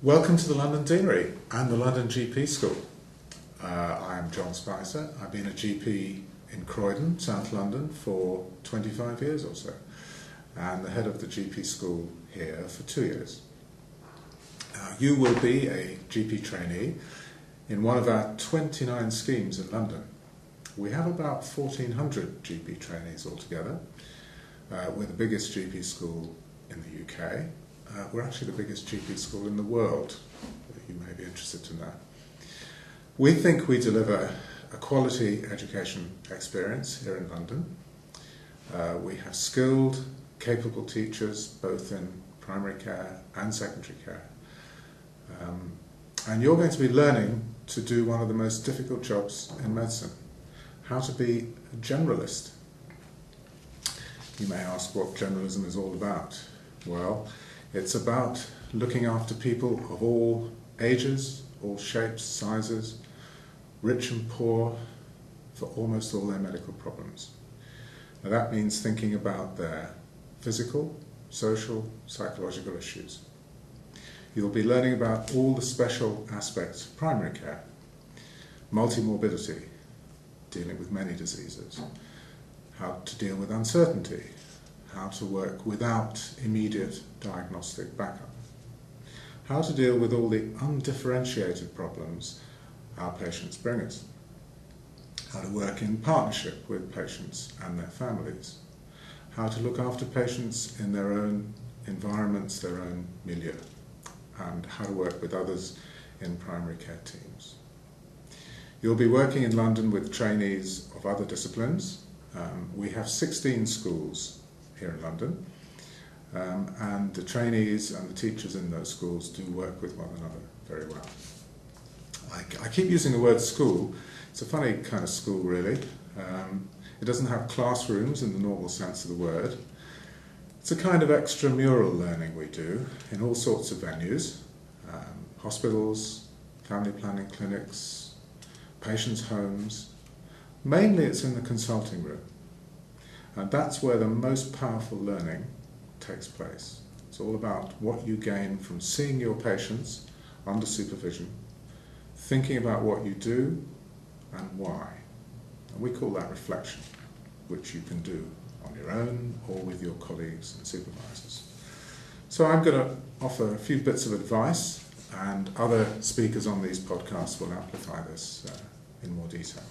Welcome to the London Deanery and the London GP School. I am John Spicer. I've been a GP in Croydon, South London, for 25 years or so, and the head of the GP School here for 2 years. You will be a GP trainee in one of our 29 schemes in London. We have about 1,400 GP trainees altogether. We're the biggest GP school in the UK. We're actually the biggest GP school in the world, you may be interested to know. We think we deliver a quality education experience here in London. We have skilled, capable teachers both in primary care and secondary care. And you're going to be learning to do one of the most difficult jobs in medicine, how to be a generalist. You may ask what generalism is all about. Well, it's about looking after people of all ages, all shapes, sizes, rich and poor, for almost all their medical problems. Now that means thinking about their physical, social, psychological issues. You'll be learning about all the special aspects of primary care, multimorbidity, dealing with many diseases, how to deal with uncertainty, how to work without immediate diagnostic backup, how to deal with all the undifferentiated problems our patients bring us, how to work in partnership with patients and their families, how to look after patients in their own environments, their own milieu, and how to work with others in primary care teams. You'll be working in London with trainees of other disciplines. We have 16 schools here in London, and the trainees and the teachers in those schools do work with one another very well. I keep using the word school. It's a funny kind of school, really. It doesn't have classrooms in the normal sense of the word. It's a kind of extramural learning we do in all sorts of venues, hospitals, family planning clinics, patients' homes. Mainly it's in the consulting room. And that's where the most powerful learning takes place. It's all about what you gain from seeing your patients under supervision, thinking about what you do and why. And we call that reflection, which you can do on your own or with your colleagues and supervisors. So I'm going to offer a few bits of advice, and other speakers on these podcasts will amplify this in more detail.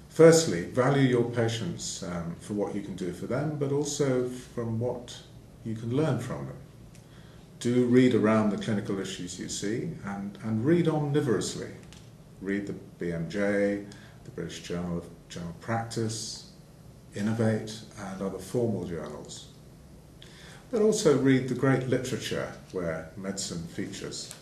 Firstly, value your patients for what you can do for them, but also from what you can learn from them. Do read around the clinical issues you see, and read omnivorously. Read the BMJ, the British Journal of General Practice, Innovate, and other formal journals. But also read the great literature where medicine features.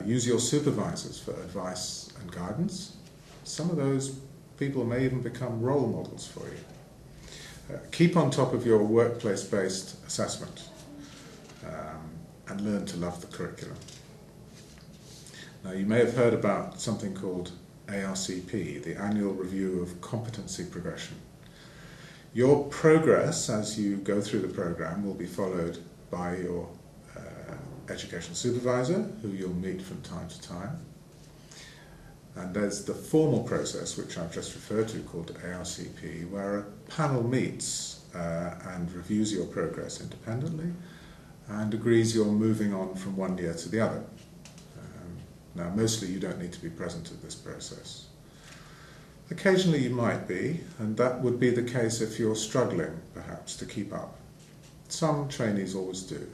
Use your supervisors for advice and guidance. Some of those people may even become role models for you. Keep on top of your workplace-based assessment and learn to love the curriculum. Now, you may have heard about something called ARCP, the Annual Review of Competency Progression. Your progress as you go through the programme will be followed by your education supervisor, who you'll meet from time to time. And there's the formal process, which I've just referred to, called ARCP, where a panel meets and reviews your progress independently and agrees you're moving on from one year to the other. Now, mostly you don't need to be present at this process. Occasionally you might be, and that would be the case if you're struggling, perhaps, to keep up. Some trainees always do.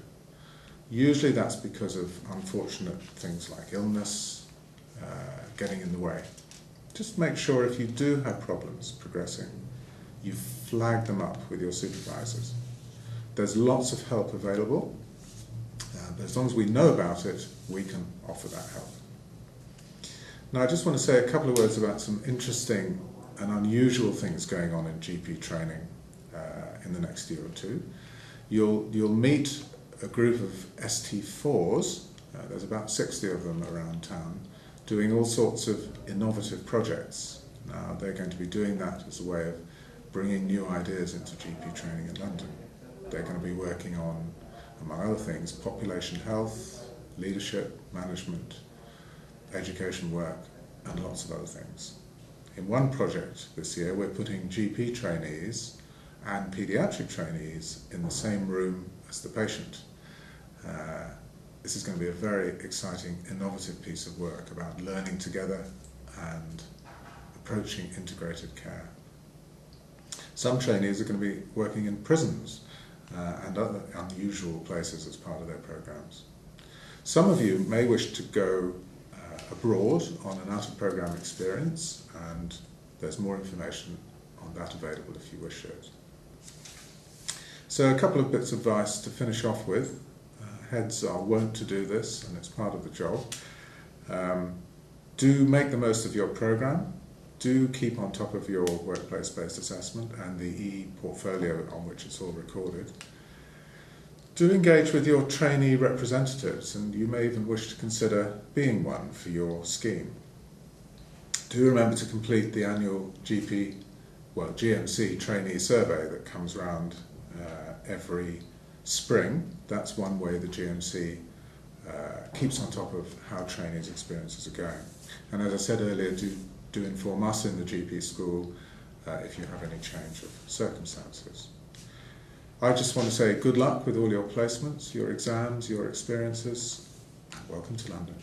Usually that's because of unfortunate things like illness, getting in the way. Just make sure if you do have problems progressing, you flag them up with your supervisors. There's lots of help available, but as long as we know about it, we can offer that help. Now, I just want to say a couple of words about some interesting and unusual things going on in GP training in the next year or two. You'll meet a group of ST4s, there's about 60 of them around town, doing all sorts of innovative projects. Now, they're going to be doing that as a way of bringing new ideas into GP training in London. They're going to be working on among other things, population health, leadership, management, education work, and lots of other things. In one project this year, we're putting GP trainees and paediatric trainees in the same room as the patient. This is going to be a very exciting, innovative piece of work about learning together and approaching integrated care. Some trainees are going to be working in prisons and other unusual places as part of their programs. Some of you may wish to go abroad on an out-of-program experience, and there's more information on that available if you wish it. So a couple of bits of advice to finish off with. Heads are wont to do this, and it's part of the job. Do make the most of your program. Do keep on top of your workplace-based assessment and the e-portfolio on which it's all recorded. Do engage with your trainee representatives, and you may even wish to consider being one for your scheme. Do remember to complete the annual GMC trainee survey that comes around every spring. That's one way the GMC keeps on top of how trainees' experiences are going. And as I said earlier, do inform us in the GP school if you have any change of circumstances. I just want to say good luck with all your placements, your exams, your experiences, and welcome to London.